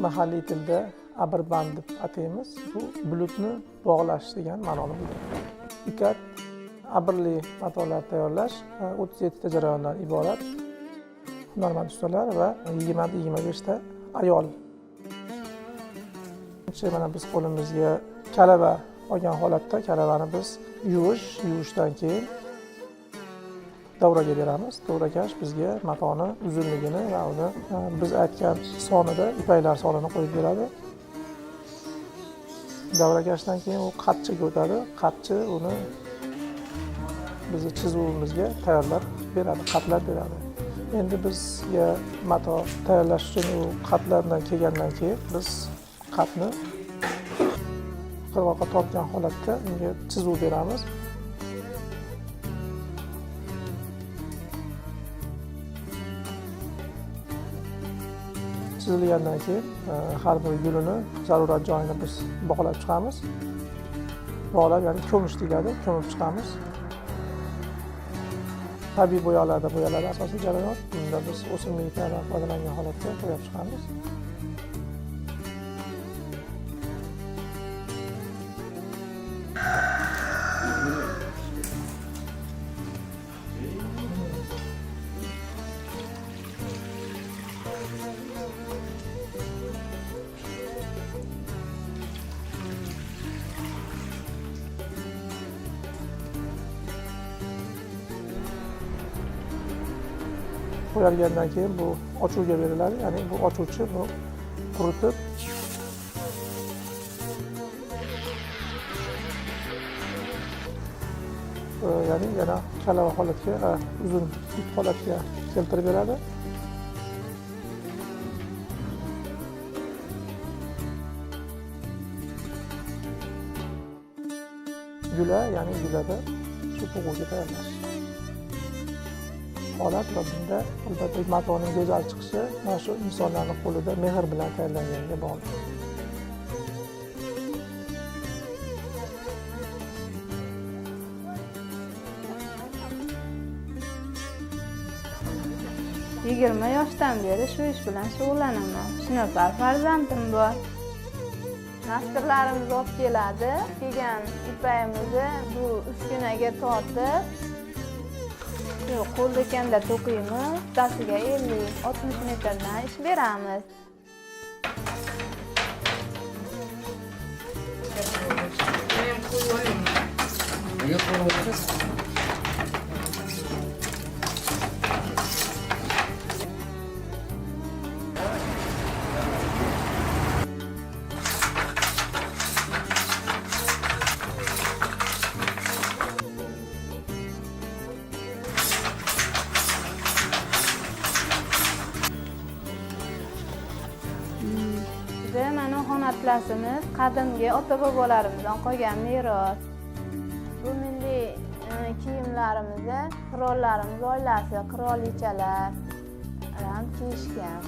mahalliy tilda abirband deb ataymiz. Bu bulutni bog'lash degan ma'noni bildiradi. Ikat abrli matolar tayyorlash 37 ta jarayondan iborat. Hunarmand ustalar va 20-25 ta ayol. Mana biz qo'limizga kalava olgan holatda kalavani biz yuvishdan keyin davraga beramiz. Davrakash bizga matoni uzunligini va uni biz aytgan sonida ipaklar sonini qo'yib beradi. Davrakashdan keyin u qatchiga o'tadi. Qatchi uni bizni chizuvimizga tayyorlab beradi, qatlab beradi. Endi bizga mato tayyorlash uchun u qatlardan kelgandan keyin biz qatni qirg'oqqa tortgan holatda unga chizuv beramiz. Chizilgandan keyin har bir gulini zarurat joyini biz bog'lab chiqamiz. Bog'lab, ya'ni ko'mish deyiladi, ko'mib chiqamiz. Tabiiy bo'yalarda bo'yaladi asosiy jarayon. Bunda biz o'simliklardan foydalangan holatda bo'yab chiqamiz. Qo'yilgandan keyin bu ochuvga beriladi. Ya'ni bu ochuvchi bu quritib ya'ni yana kalava holatga, uzun ip holatga keltirib beradi. Gula, ya'ni gulada shu bug'uga tayyorlash. Holat va bunda albatta matoning go'zal chiqishi mana shu insonlarning qo'lida mehr bilan tayyorlanganga bog'liq. Yigirma yoshdan beri shu ish bilan shug'ullanaman. Shinopar farzandim bor. Nasrlarimiz olib keladi. Kelgan ipagimizni bu uskunaga tortib qo'l ekanda to'qiymiz. Ustasiga 50-60 metrdan ish beramiz. Mana xon atlasimiz qadimgi ota-bobolarimizdan qolgan meros. Bu milliy kiyimlarimizda qirollarimiz oilasi, qirolichalar ham kiyishgan.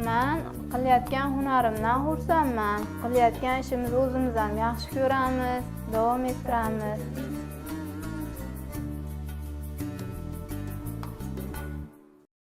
Men qilayotgan hunarimdan xursandman. Qilayotgan ishimizni o'zimiz ham yaxshi ko'ramiz, davom ettiramiz.